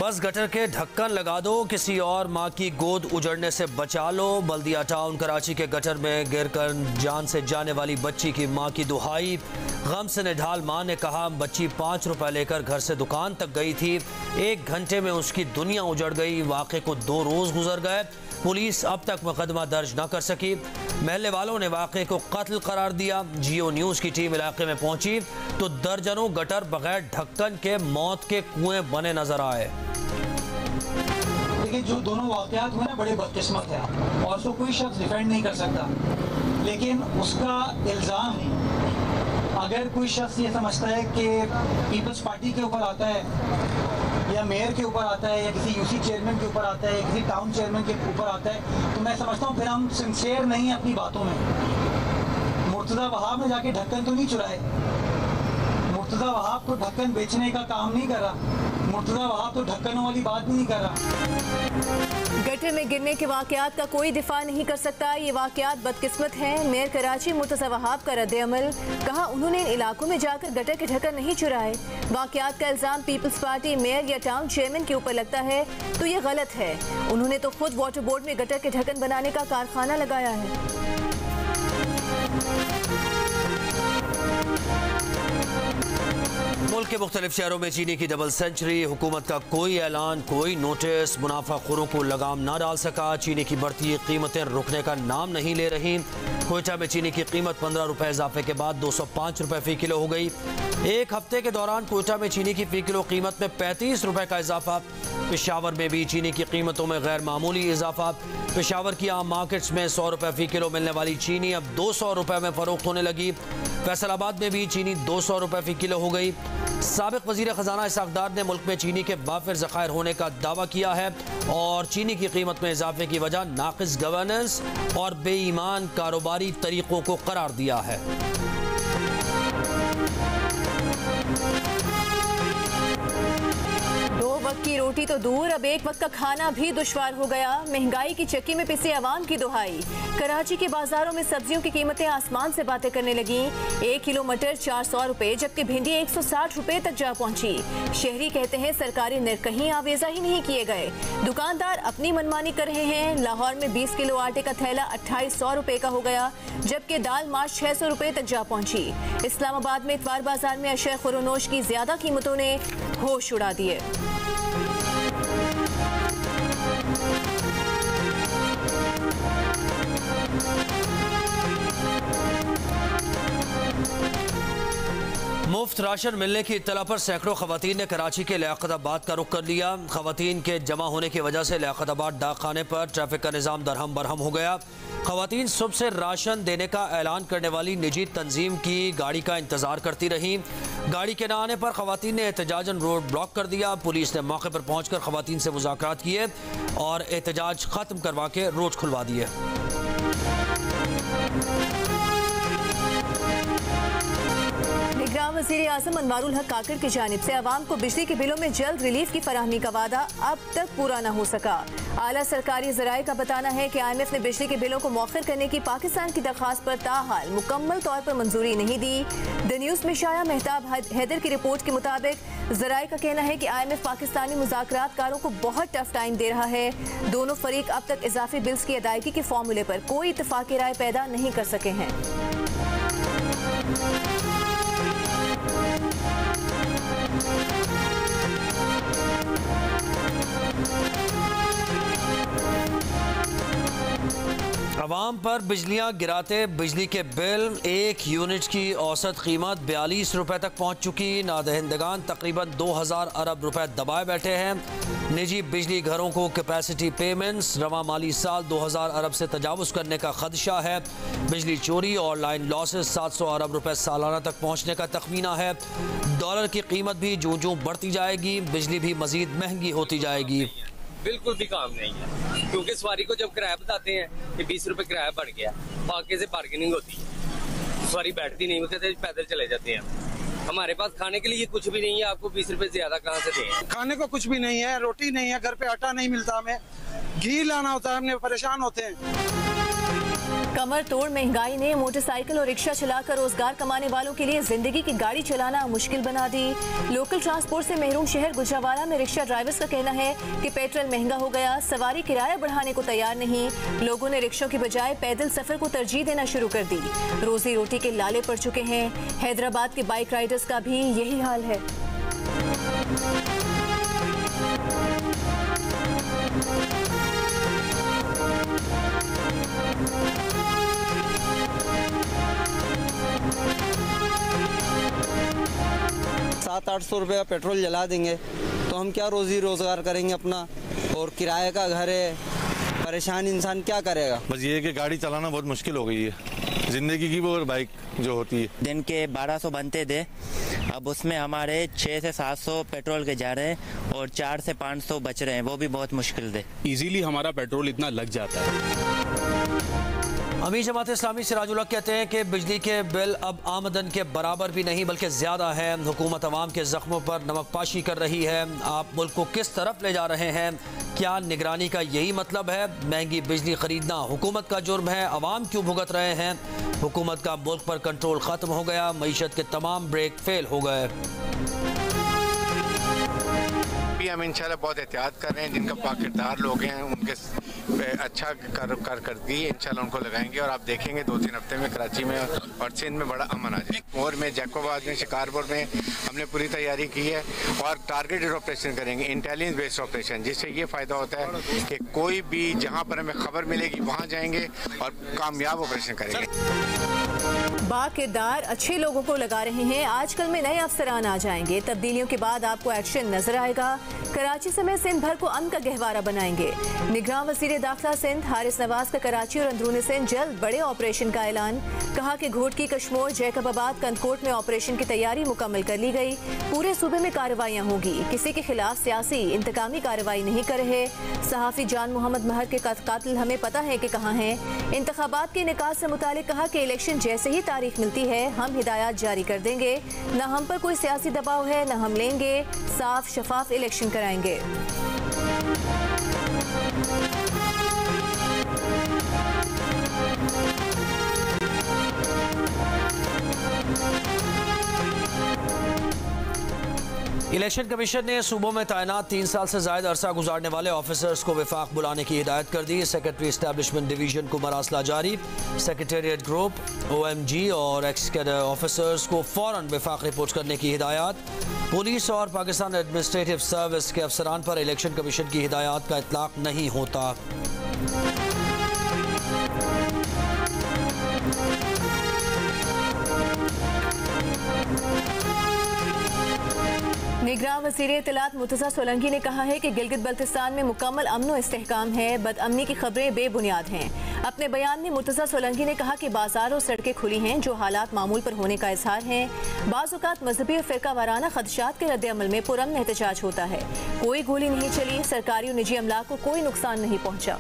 बस गटर के ढक्कन लगा दो, किसी और माँ की गोद उजड़ने से बचा लो। बल्दिया टाउन कराची के गटर में गिरकर जान से जाने वाली बच्ची की माँ की दुहाई। गम से निढाल माँ ने कहा, बच्ची 5 रुपए लेकर घर से दुकान तक गई थी, 1 घंटे में उसकी दुनिया उजड़ गई। वाक़े को 2 रोज गुजर गए, पुलिस अब तक मुकदमा दर्ज न कर सकी। महल्ले वालों ने वाक़े को कत्ल करार दिया। जियो न्यूज़ की टीम इलाके में पहुंची तो दर्जनों गटर बगैर ढक्कन के मौत के कुएं बने नजर आए। लेकिन जो दोनों वाक़यात हुए ना, बड़े बदकिस्मत है और उसको कोई शख्स डिफेंड नहीं कर सकता, लेकिन उसका इल्ज़ाम नहीं। अगर कोई शख्स ये समझता है कि पीपल्स पार्टी के ऊपर आता है या मेयर के ऊपर आता है या किसी यूसी चेयरमैन के ऊपर आता है या किसी टाउन चेयरमैन के ऊपर आता है, तो मैं समझता हूँ फिर हम सिंसियर नहीं हैं अपनी बातों में। मुर्तज़ा वहाब ने जाके ढक्कन तो नहीं चुराए, मुर्तज़ा वहाब तो ढक्कन बेचने का काम नहीं कर रहा, मुर्तज़ा वहाब तो ढक्कनों वाली बात भी नहीं कर रहा। गटर में गिरने के वाकयात का कोई दिफा नहीं कर सकता, ये वाकयात बदकिस्मत हैं। मेयर कराची मुर्तज़ा वहाब का रद्द-ए-अमल, कहा उन्होंने इन इलाकों में जाकर गटर के ढक्कन नहीं चुराए। वाकयात का इल्ज़ाम पीपल्स पार्टी, मेयर या टाउन चेयरमैन के ऊपर लगता है तो ये गलत है। उन्होंने तो खुद वाटर बोर्ड में गटर के ढक्कन बनाने का कारखाना लगाया है। मुल्क के मुख्तलिफ शहरों में चीनी की डबल सेंचुरी, हुकूमत का कोई ऐलान, कोई नोटिस, मुनाफाखोरों को लगाम ना डाल सका। चीनी की बढ़ती कीमतें रुकने का नाम नहीं ले रही। कोयटा में चीनी की कीमत 15 रुपए इजाफे के बाद 205 रुपए फी किलो हो गई। एक हफ्ते के दौरान कोयटा में चीनी की फी किलो कीमत में 35 रुपए का इजाफा। पेशावर में भी चीनी की कीमतों में गैर मामूली इजाफा। पेशावर की आम मार्केट्स में 100 रुपए फी किलो मिलने वाली चीनी अब 200 रुपए में फरोख्त होने लगी। फैसलाबाद में भी चीनी 200 रुपए फी किलो हो गई। साबिक वजीर खजाना इसहाक डार ने मुल्क में चीनी के वाफिर ज़खायर होने का दावा किया है और चीनी की कीमत में इजाफे की वजह नाक़िस गवर्नेंस और बेईमान कारोबारी तरीकों को करार दिया है। वक्त की रोटी तो दूर, अब एक वक्त का खाना भी दुश्वार हो गया। महंगाई की चक्की में पिसे अवाम की दुहाई। कराची के बाजारों में सब्जियों की कीमतें आसमान से बातें करने लगी। 1 किलो मटर 400 रुपए जबकि भिंडी 160 रुपए तक जा पहुंची। शहरी कहते हैं सरकारी निर्ख कहीं आवेजा ही नहीं किए गए, दुकानदार अपनी मनमानी कर रहे हैं। लाहौर में 20 किलो आटे का थैला 2800 रुपए का हो गया जबकि दाल मार्च 600 रुपए तक जा पहुंची। इस्लामाबाद में इतवार बाजार में अशय खुरोनोश की ज्यादा कीमतों ने होश उड़ा दिए। मुफ्त राशन मिलने की इत्तला पर सैकड़ों खवातीन ने कराची के लियाकताबाद का रुख कर लिया। खवातीन के जमा होने की वजह से लियाकताबाद डाकखाने पर ट्रैफिक का निज़ाम दरहम बरहम हो गया। खवातीन सुबह से राशन देने का ऐलान करने वाली निजी तंजीम की गाड़ी का इंतजार करती रहीं। गाड़ी के न आने पर खवातीन ने एहतजाजन रोड ब्लॉक कर दिया। पुलिस ने मौके पर पहुंचकर खवातीन से मुज़ाकरात किए और एहतजाज खत्म करवा के रोड खुलवा दिए। वज़ीर आज़म अनवारुल हक काकड़ की जानिब से अवाम को बिजली के बिलों में जल्द रिलीफ की फराहमी का वादा अब तक पूरा न हो सका। आला सरकारी ज़राए का बताना है कि IMF ने बिजली के बिलों को मौखर करने की पाकिस्तान की दरख्वास्त पर ताहाल मुकम्मल तौर पर मंजूरी नहीं दी। द न्यूज़ में शाया मेहताब हैदर की रिपोर्ट के मुताबिक ज़राए का कहना है कि IMF पाकिस्तानी मुज़ाकरातकारों को बहुत टफ टाइम दे रहा है। दोनों फरीक अब तक इजाफी बिल्स की अदायगी के फॉर्मूले पर कोई इत्तफाक़ी राय पैदा नहीं कर सके हैं। अवाम पर बिजलियाँ गिराते बिजली के बिल, 1 यूनिट की औसत कीमत 42 रुपए तक पहुँच चुकी। नादहिंदगान तकरीबन 2000 अरब रुपए दबाए बैठे हैं। निजी बिजली घरों को कैपेसिटी पेमेंट्स रवा माली साल 2000 अरब से तजावुज़ करने का खदशा है। बिजली चोरी और लाइन लॉसेस 700 अरब रुपए सालाना तक पहुँचने का तखमीना है। डॉलर की कीमत भी जूं जूं बढ़ती जाएगी, बिजली भी मजीद महंगी होती जाएगी। बिल्कुल भी काम नहीं है, क्योंकि सवारी को जब किराया बताते हैं कि 20 रुपए किराया बढ़ गया, बाकी से बार्गेनिंग होती है, सवारी बैठती नहीं, वो कहते हैं पैदल चले जाते हैं। हमारे पास खाने के लिए कुछ भी नहीं है, आपको 20 रुपए ज्यादा कहाँ से दें? खाने को कुछ भी नहीं है, रोटी नहीं है, घर पे आटा नहीं मिलता, हमें घी लाना होता है, हमने परेशान होते हैं। कमर तोड़ महंगाई ने मोटरसाइकिल और रिक्शा चलाकर रोजगार कमाने वालों के लिए जिंदगी की गाड़ी चलाना मुश्किल बना दी। लोकल ट्रांसपोर्ट से महरूम शहर गुजरावाला में रिक्शा ड्राइवर्स का कहना है कि पेट्रोल महंगा हो गया, सवारी किराया बढ़ाने को तैयार नहीं। लोगों ने रिक्शों की बजाय पैदल सफर को तरजीह देना शुरू कर दी। रोजी रोटी के लाले पड़ चुके हैं। हैदराबाद के बाइक राइडर्स का भी यही हाल है। ₹700-800 पेट्रोल जला देंगे तो हम क्या रोजी रोजगार करेंगे अपना, और किराए का घर है, परेशान इंसान क्या करेगा। बस ये है कि गाड़ी चलाना बहुत मुश्किल हो गई है, जिंदगी की वो बाइक जो होती है। दिन के 1200 बनते थे, अब उसमें हमारे 600 से 700 पेट्रोल के जा रहे हैं और 400 से 500 बच रहे हैं, वो भी बहुत मुश्किल थे। इजीली हमारा पेट्रोल इतना लग जाता है। अमीर जमात इस्लामी सिराजुल हक कहते हैं कि बिजली के बिल अब आमदन के बराबर भी नहीं बल्कि ज़्यादा है। हुकूमत अवाम के जख्मों पर नमकपाशी कर रही है। आप मुल्क को किस तरफ ले जा रहे हैं? क्या निगरानी का यही मतलब है? महंगी बिजली खरीदना हुकूमत का जुर्म है, अवाम क्यों भुगत रहे हैं? हुकूमत का मुल्क पर कंट्रोल ख़त्म हो गया, मईशत के तमाम ब्रेक फेल हो गए। हम इंशाल्लाह बहुत एहतियात कर रहे हैं। जिनका पाकिरदार लोग हैं उनके अच्छा करती इंशाल्लाह उनको लगाएंगे और आप देखेंगे 2-3 हफ्ते में कराची में और सिंध में बड़ा अमन आ जाए। और में जैकोबाद में शिकारपुर में हमने पूरी तैयारी की है और टारगेटेड ऑपरेशन करेंगे, इंटेलिजेंस बेस्ड ऑपरेशन, जिससे ये फ़ायदा होता है कि कोई भी जहाँ पर हमें खबर मिलेगी वहाँ जाएंगे और कामयाब ऑपरेशन करेंगे। बाकिरदार अच्छे लोगों को लगा रहे हैं। आजकल में नए अफसरान आ जाएंगे। तब्दीलियों के बाद आपको एक्शन नजर आएगा। कराची समेत सिंध भर को अमन का गहवारा बनाएंगे। निगरान वज़ीर दाखिला सिंध हारिस नवाज का कराची और अंदरूनी सिंध जल्द बड़े ऑपरेशन का ऐलान। कहा कि घोटकी, कश्मोर, जैकबाबाद, कंदकोट में ऑपरेशन की तैयारी मुकम्मल कर ली गई। पूरे सूबे में कार्रवाइयाँ होगी। किसी के खिलाफ सियासी इंतकामी कार्रवाई नहीं कर रहे। सहाफ़ी जान मोहम्मद महर के कातिल हमें पता है कि कहाँ हैं। इंतखाबात के निकास से मुतालिक कहा कि इलेक्शन जैसे ही तारीख मिलती है हम हिदायत जारी कर देंगे। न हम पर कोई सियासी दबाव है, न हम लेंगे। साफ शफाफ इलेक्शन कराएंगे। इलेक्शन कमीशन ने सूबों में तैनात 3 साल से ज़ायद अरसा गुजारने वाले ऑफिसर्स को विफाक बुलाने की हिदायत कर दी। सेक्रेटरी एस्टैब्लिशमेंट डिवीजन को मरासला जारी। सेक्रेटेरिएट ग्रुप, OMG और एक्स कैडर ऑफिसर्स को फ़ौरन विफाक रिपोर्ट करने की हिदायत। पुलिस और पाकिस्तान एडमिनिस्ट्रेटिव सर्विस के अफसरान पर इलेक्शन कमीशन की हिदायत का इतलाक नहीं होता। निगरान वज़ीर इत्तलात मुर्तज़ा सोलंकी ने कहा है कि गिलगित बल्तिस्तान में मुकम्मल अमन व इस्तेहकाम है। बदअमनी की खबरें बेबुनियाद हैं। अपने बयान में मुर्तज़ा सोलंकी ने कहा कि बाजार और सड़कें खुली हैं, जो हालात मामूल पर होने का इजहार है। बाज़ औक़ात मजहबी और फ़िरका वाराना खदशात के रद्द-ए-अमल में पुरअमन एहतजाज होता है। कोई गोली नहीं चली, सरकारी और निजी अमलाक को कोई नुकसान नहीं पहुँचा।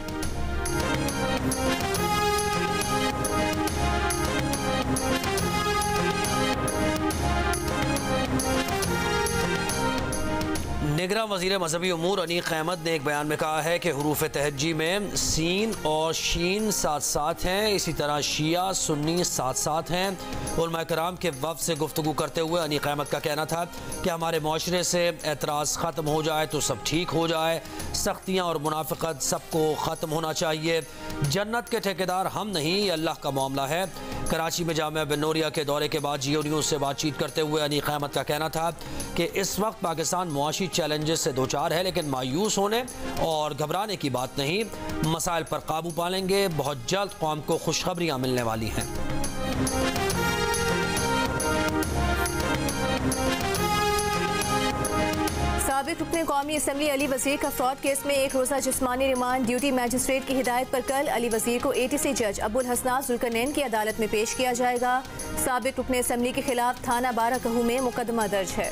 निगरान वज़ीर मजहबी उमूर अनीक अहमद ने एक बयान में कहा है कि हुरूफ तहज्जी में सीन और शीन साथ साथ हैं, इसी तरह शिया सुन्नी साथ साथ हैं। उलमा कराम के वफ़द से गुफ्तगू करते हुए अनीक अहमद का कहना था कि हमारे माशरे से एतराज़ ख़त्म हो जाए तो सब ठीक हो जाए। सख्तियाँ और मुनाफिकत सबको ख़त्म होना चाहिए। जन्नत के ठेकेदार हम नहीं, ये अल्लाह का मामला है। कराची में जामिया बिन नूरिया के दौरे के बाद जियो न्यूज़ से बातचीत करते हुए अनीक अहमद का कहना था कि इस वक्त पाकिस्तान मुआशी चैलेंजेस से दो चार है, लेकिन मायूस होने और घबराने की बात नहीं। मसाइल पर काबू पा लेंगे। बहुत जल्द कौम को खुशखबरियाँ मिलने वाली हैं। साबिक रुकने कौमी असम्बली अली वज़ीर का फ्रॉड केस में एक रोज़ा जिस्मानी रिमांड। ड्यूटी मैजिस्ट्रेट की हिदायत पर कल अली वज़ीर को ATC जज अब्दुल हसनान जुल्करनैन की अदालत में पेश किया जाएगा। साबिक रुकने असम्बली के खिलाफ थाना बाराकहू में मुकदमा दर्ज है।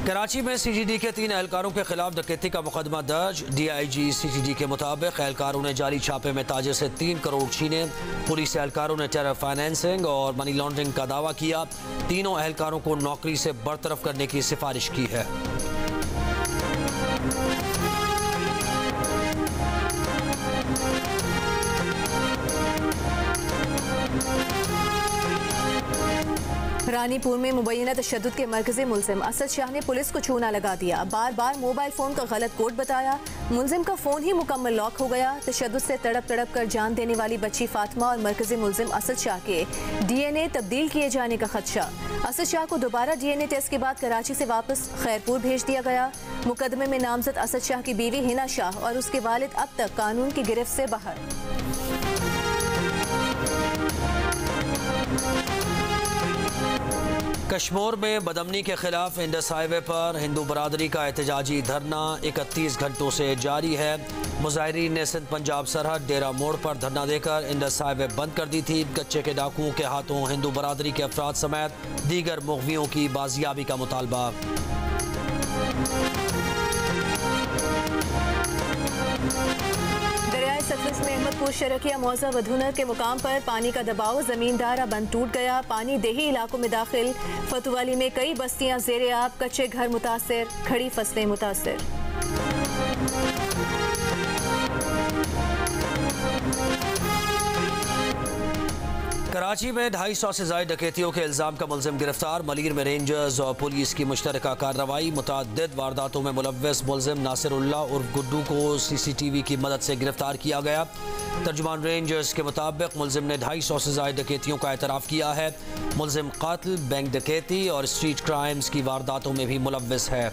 कराची में CGD के 3 एहलकारों के खिलाफ डकैती का मुकदमा दर्ज। DIG CGD के मुताबिक एहलकारों ने जाली छापे में ताजिर से 3 करोड़ छीने। पुलिस एहलकारों ने टेरर फाइनेंसिंग और मनी लॉन्ड्रिंग का दावा किया। तीनों एहलकारों को नौकरी से बरतरफ करने की सिफारिश की है। रानीपुर में मुबैना तशद्दुद के मरकजी मुलजिम असद शाह ने पुलिस को चूना लगा दिया। बार बार मोबाइल फ़ोन का गलत कोड बताया। मुलजिम का फ़ोन ही मुकम्मल लॉक हो गया। तशद्दुद से तड़प तड़प कर जान देने वाली बच्ची फातिमा और मरकजी मुलजिम असद शाह के DNA तब्दील किए जाने का खदशा। असद शाह को दोबारा DNA टेस्ट के बाद कराची से वापस खैरपुर भेज दिया गया। मुकदमे में नामजद असद शाह की बीवी हिना शाह और उसके वालिद अब तक कानून की गिरफ्त से बाहर। कश्मीर में बदमनी के खिलाफ इंडस हाईवे पर हिंदू बरादरी का एहतजाजी धरना 31 घंटों से जारी है। मुजाहिरीन ने सिंध पंजाब सरहद डेरा मोड़ पर धरना देकर इंडस हाईवे बंद कर दी थी। कच्चे के डाकुओं के हाथों हिंदू बरादरी के अफराद समेत दीगर मुग़वियों की बाजियाबी का मुतालबा। सतलुज में अहमदपुर शरकिया मौजा वधूनर के मुकाम पर पानी का दबाव, जमींदारा बंद टूट गया। पानी देही इलाकों में दाखिल। फतुवाली में कई बस्तियां ज़ेरे आब, कच्चे घर मुतासर, खड़ी फसलें मुतासर। कराची में 250 से ज़ायद डकैतियों के इल्ज़ाम का मुलजिम गिरफ्तार। मलीर में रेंजर्स और पुलिस की मुश्तरका कार्रवाई। मुतअद्दिद वारदातों में मुलव्वस मुलजिम नासिरुल्लाह उर्फ गुड्डू को CCTV की मदद से गिरफ्तार किया गया। तर्जुमान रेंजर्स के मुताबिक मुलजिम ने 250 से ज़ायद डकैतियों का एतराफ़ किया है। मुलजिम कातिल, बैंक डकैती और स्ट्रीट क्राइम्स की वारदातों में भी मुलव्वस है।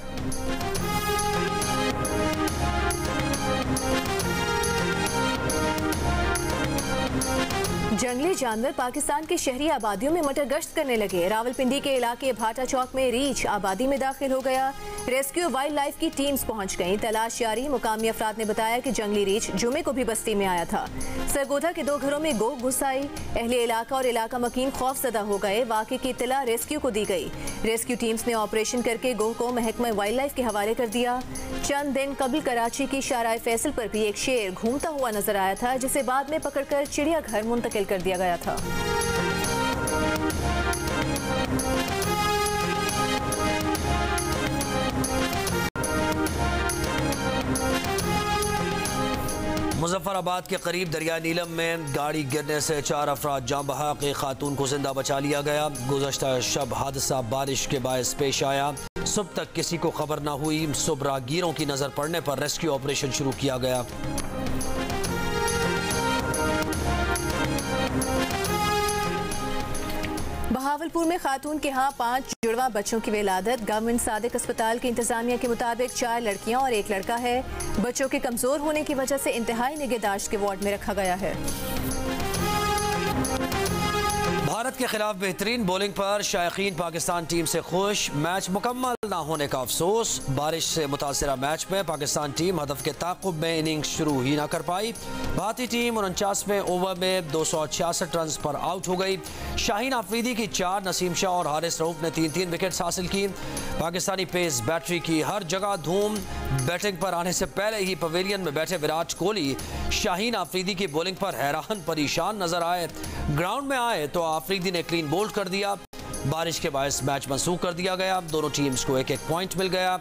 जंगली जानवर पाकिस्तान की शहरी आबादियों में मटर गश्त करने लगे। रावलपिंडी के इलाके भाटा चौक में रीछ आबादी में दाखिल हो गया। रेस्क्यू वाइल्ड लाइफ की टीम्स पहुंच गईं। तलाश जारी। मुकामी अफराद ने बताया कि जंगली रीछ जुमे को भी बस्ती में आया था। सरगोधा के 2 घरों में गो घुस आई। अहले इलाका और इलाका मकीन खौफजदा हो गए। वाक़े की इत्तला रेस्क्यू को दी गई। रेस्क्यू टीम्स ने ऑपरेशन करके गोह को महकमा वाइल्ड लाइफ के हवाले कर दिया। चंद दिन कबल कराची की शाहराह फैसल पर भी एक शेर घूमता हुआ नजर आया था, जिसे बाद में पकड़कर चिड़ियाघर मुंतकिल कर दिया गया था। मुजफ्फराबाद के करीब दरिया नीलम में गाड़ी गिरने से 4 अफराद जाँ बहक। एक खातून को जिंदा बचा लिया गया। गुज़श्ता शब हादसा बारिश के बायस पेश आया। सुबह तक किसी को खबर न हुई। सुबह राहगीरों की नजर पड़ने पर रेस्क्यू ऑपरेशन शुरू किया गया। बहावलपुर में खातून के यहाँ 5 जुड़वा बच्चों की विलादत। गवर्नमेंट सादिक अस्पताल की इंतजामिया के मुताबिक 4 लड़कियां और 1 लड़का है। बच्चों के कमजोर होने की वजह से इंतहाई निगहदाश्त के वार्ड में रखा गया है। भारत के खिलाफ बेहतरीन बॉलिंग पर शायकीन पाकिस्तान टीम से खुश। मैच मुकम्मल न होने का अफसोस। बारिश से मुतासरा मैच में पाकिस्तान टीम हदफ के ताक़ुब में इनिंग्स शुरू ही न कर पाई। भारतीय टीम 49वें ओवर में 266 रन पर आउट हो गई। शाहीन आफरीदी की 4, नसीम शाह और हारिस रऊफ ने 3-3 विकेट्स हासिल की। पाकिस्तानी पेस बैटरी की हर जगह धूम। बैटिंग पर आने से पहले ही पवेलियन में बैठे विराट कोहली शाहीन आफरीदी की बॉलिंग पर हैरान परेशान नजर आए। ग्राउंड में आए तो आफरीदी ने क्लीन बोल्ड कर दिया। बारिश के बायस मैच मनसूख कर दिया गया। दोनों टीम्स को 1-1 पॉइंट मिल गया।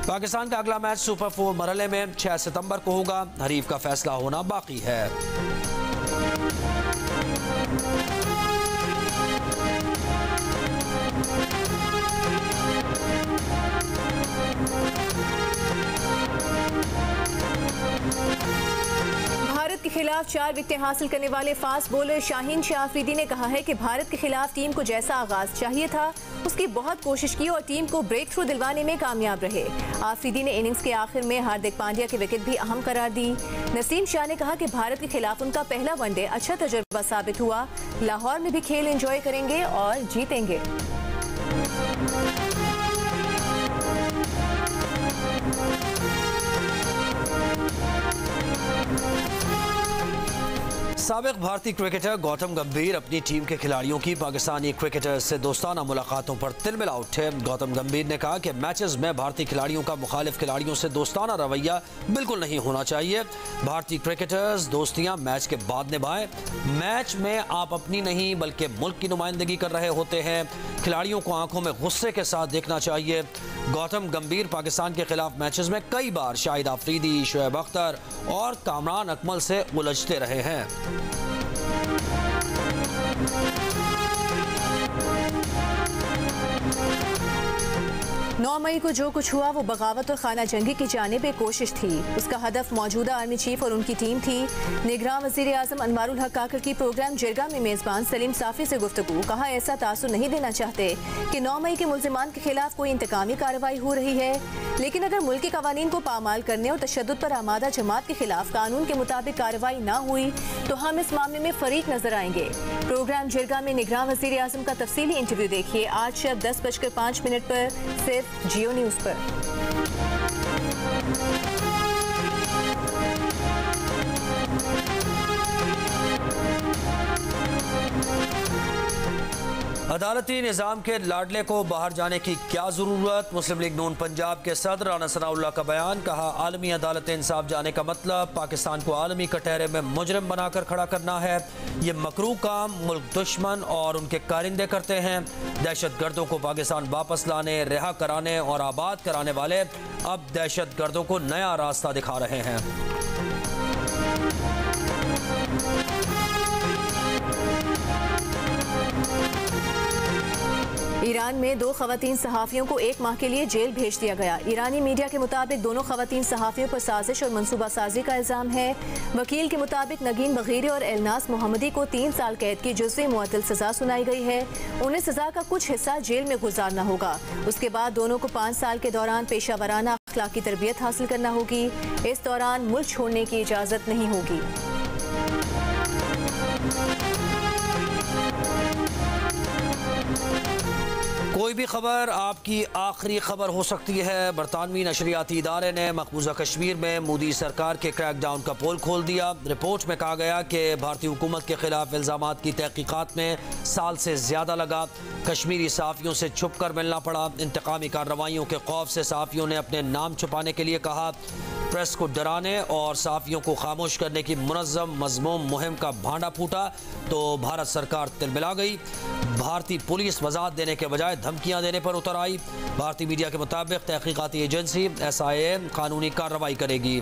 पाकिस्तान का अगला मैच सुपर 4 मरहले में 6 सितंबर को होगा। हरीफ का फैसला होना बाकी है। भारत के खिलाफ 4 विकेटें हासिल करने वाले फास्ट बॉलर शाहीन शाह आफरीदी ने कहा है कि भारत के खिलाफ टीम को जैसा आगाज चाहिए था उसकी बहुत कोशिश की और टीम को ब्रेक थ्रू दिलवाने में कामयाब रहे। आफरीदी ने इनिंग्स के आखिर में हार्दिक पांड्या की विकेट भी अहम करार दी। नसीम शाह ने कहा कि भारत के खिलाफ उनका पहला वनडे अच्छा तजुर्बा साबित हुआ। लाहौर में भी खेल एंजॉय करेंगे और जीतेंगे। साबिक भारतीय क्रिकेटर गौतम गंभीर अपनी टीम के खिलाड़ियों की पाकिस्तानी क्रिकेटर्स से दोस्ताना मुलाकातों पर तिलमिला उठे। गौतम गंभीर ने कहा कि मैचेस में भारतीय खिलाड़ियों का मुखालिफ खिलाड़ियों से दोस्ताना रवैया बिल्कुल नहीं होना चाहिए। भारतीय क्रिकेटर्स दोस्तियां मैच के बाद निभाएं। मैच में आप अपनी नहीं बल्कि मुल्क की नुमाइंदगी कर रहे होते हैं। खिलाड़ियों को आंखों में गुस्से के साथ देखना चाहिए। गौतम गंभीर पाकिस्तान के खिलाफ मैचेस में कई बार शाहिद आफरीदी, शोएब अख्तर और कामरान अकमल से उलझते रहे हैं। 9 मई को जो कुछ हुआ वो बगावत और खाना जंगी की जानिब एक कोशिश थी। उसका हदफ मौजूदा आर्मी चीफ और उनकी टीम थी। निगरान वज़ीर आज़म अनवारुल हक काकर की प्रोग्राम जिरगा में मेज़बान सलीम साफ़ी से गुफ्तगू। कहा, ऐसा तासुर नहीं देना चाहते कि 9 मई के मुल्ज़िमान के खिलाफ कोई इंतकामी कार्रवाई हो रही है, लेकिन अगर मुल्की कवानीन को पामाल करने और तशद्दुद पर आमादा जमात के खिलाफ कानून के मुताबिक कार्रवाई ना हुई तो हम इस मामले में फरीक नजर आएंगे। प्रोग्राम जिरगा में निगरान वज़ीर आज़म का तफसीली इंटरव्यू देखिए आज शब 10:05 पर सिर्फ जियो न्यूज़ पर। अदालती निज़ाम के लाडले को बाहर जाने की क्या ज़रूरत? मुस्लिम लीग नून पंजाब के सदर राना सनाउल्लाह का बयान। कहा, आलमी अदालत इंसाफ जाने का मतलब पाकिस्तान को आलमी कटहरे में मुजरिम बनाकर खड़ा करना है। ये मकरूह काम मुल्क दुश्मन और उनके कारिंदे करते हैं। दहशत गर्दों को पाकिस्तान वापस लाने, रिहा कराने और आबाद कराने वाले अब दहशत गर्दों को नया रास्ता दिखा रहे हैं। ईरान में 2 खवातीन सहाफ़ियों को 1 माह के लिए जेल भेज दिया गया। ईरानी मीडिया के मुताबिक दोनों खवातीन सहाफ़ियों पर साजिश और मनसूबा साजी का इल्ज़ाम है। वकील के मुताबिक नगीन बगीरी और एलनास मोहम्मदी को 3 साल कैद की जुज़वी मुअत्तल सज़ा सुनाई गई है। उन्हें सज़ा का कुछ हिस्सा जेल में गुजारना होगा। उसके बाद दोनों को 5 साल के दौरान पेशा वराना अखलाकी तरबियत हासिल करना होगी। इस दौरान मुल्क छोड़ने की इजाज़त नहीं होगी। कोई भी खबर आपकी आखिरी खबर हो सकती है। बरतानवी नशरियाती इदारे ने मकबूजा कश्मीर में मोदी सरकार के क्रैकडाउन का पोल खोल दिया। रिपोर्ट में कहा गया कि भारतीय हुकूमत के खिलाफ इल्ज़ामात की तहकीकात में साल से ज़्यादा लगा। कश्मीरी सहाफ़ियों से छुप कर मिलना पड़ा। इंतकामी कार्रवाइयों के खौफ से सहाफ़ियों ने अपने नाम छुपाने के लिए कहा। प्रेस को डराने और सहाफ़ियों को खामोश करने की मुनज़्ज़म मज़मूम मुहिम का भांडा फूटा तो भारत सरकार तिलमिला गई। भारतीय पुलिस वजाहत देने के बजाय धमकियां देने पर उतर आई। भारतीय मीडिया के मुताबिक तहकीकाती एजेंसी SIA कानूनी कार्रवाई करेगी।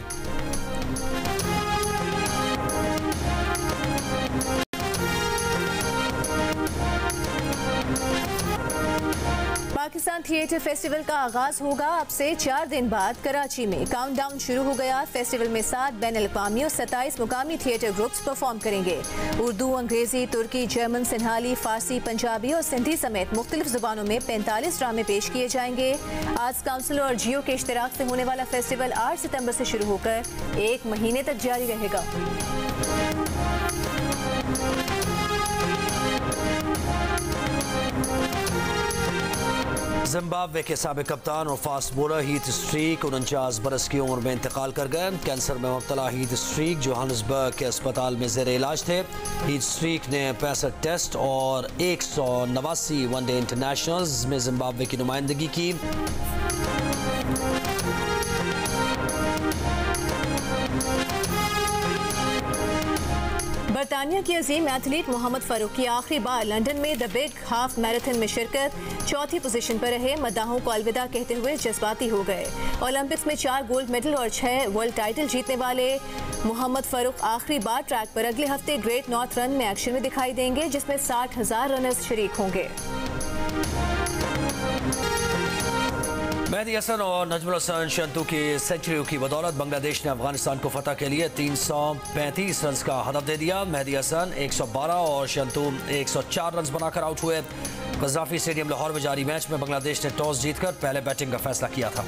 पाकिस्तान थिएटर फेस्टिवल का आगाज होगा अब से 4 दिन बाद। कराची में काउंटडाउन शुरू हो गया। फेस्टिवल में 7 बैनुल-अक़वामी और 27 मुकामी थिएटर ग्रुप्स परफॉर्म करेंगे। उर्दू, अंग्रेजी, तुर्की, जर्मन, सिन्हाली, फारसी, पंजाबी और सिंधी समेत मुख्तलिफ ज़ुबानों में 45 ड्रामे पेश किए जाएंगे। आर्ट्स काउंसिल और जियो के इश्तिराक से होने वाला फेस्टिवल 8 सितंबर से शुरू होकर 1 महीने तक जारी रहेगा। जिम्बाब्वे के साबिक कप्तान और फास्ट बॉलर हीथ स्ट्रीक 49 बरस की उम्र में इंतकाल कर गए। कैंसर में मुब्तला हीथ स्ट्रीक जोहान्सबर्ग के अस्पताल में ज़ेर इलाज थे। हीथ स्ट्रीक ने 65 टेस्ट और 189 वनडे इंटरनेशनल्स में जिम्बाब्वे की नुमाइंदगी की। बरतानिया की अजीम एथलीट मोहम्मद फ़ारूक की आखिरी बार लंदन में द बिग हाफ मैराथन में शिरकत। 4थी पोजीशन पर रहे। मद्दाहों को अलविदा कहते हुए जज्बाती हो गए। ओलंपिक्स में 4 गोल्ड मेडल और 6 वर्ल्ड टाइटल जीतने वाले मोहम्मद फ़ारूक आखिरी बार ट्रैक पर अगले हफ्ते ग्रेट नॉर्थ रन में एक्शन में दिखाई देंगे, जिसमें 60,000 रनर्स शरीक होंगे। मेहदी हसन और नजमुल हसन शंतू की सेंचुरियों की बदौलत बांग्लादेश ने अफगानिस्तान को फतह के लिए 335 रन का हदफ दे दिया। मेहदी हसन 112 और शंतू 104 रन बनाकर आउट हुए। गज़ाफी स्टेडियम लाहौर में जारी मैच में बांग्लादेश ने टॉस जीतकर पहले बैटिंग का फैसला किया था।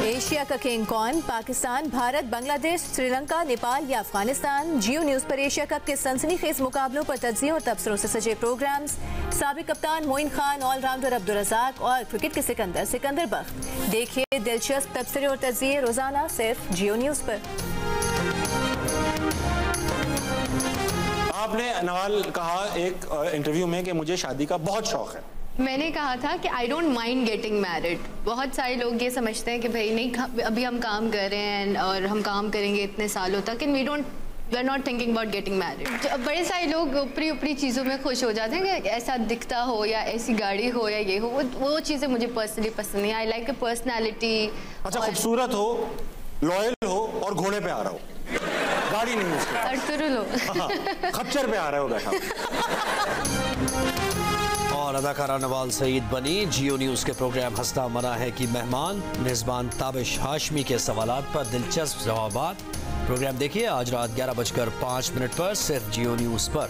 एशिया का किंग कौन? पाकिस्तान, भारत, बांग्लादेश, श्रीलंका, नेपाल या अफगानिस्तान? जियो न्यूज़ पर एशिया कप के सनसनीखेज मुकाबलों पर तज्ज़ियों और तबसरों से सजे प्रोग्राम्स। साबिक कप्तान मोइन खान, ऑलराउंडर अब्दुल रज़ाक और क्रिकेट के सिकंदर बख्त। देखिए दिलचस्प तबसरे और तज्ज़िये रोजाना सिर्फ जियो न्यूज़ पर। आपने नवाल कहा एक इंटरव्यू में कि मुझे शादी का बहुत शौक है। मैंने कहा था कि I don't mind getting married. बहुत सारे लोग ये समझते हैं कि भाई नहीं, अभी हम काम कर रहे हैं और हम काम करेंगे इतने सालों तक, and we don't we are not thinking about getting married. बड़े सारे लोग ऊपरी ऊपरी चीज़ों में खुश हो जाते हैं कि ऐसा दिखता हो या ऐसी गाड़ी हो या ये हो, वो चीज़ें मुझे पर्सनली पसंद नहीं। I like a personality. अच्छा, खूबसूरत हो, लॉयल हो और घोड़े पे आ रहा हो, गाड़ी नहीं उसके, अर्तुरुल हो, खच्चर पे आ रहे हो बैठा। और अदाकारा नवाल सईद बनी जियो न्यूज़ के प्रोग्राम हंसता मना है की मेहमान। मेज़बान ताबिश हाशमी के सवालात पर दिलचस्प जवाबात। प्रोग्राम देखिए आज रात 11:05 पर सिर्फ जियो न्यूज़ पर।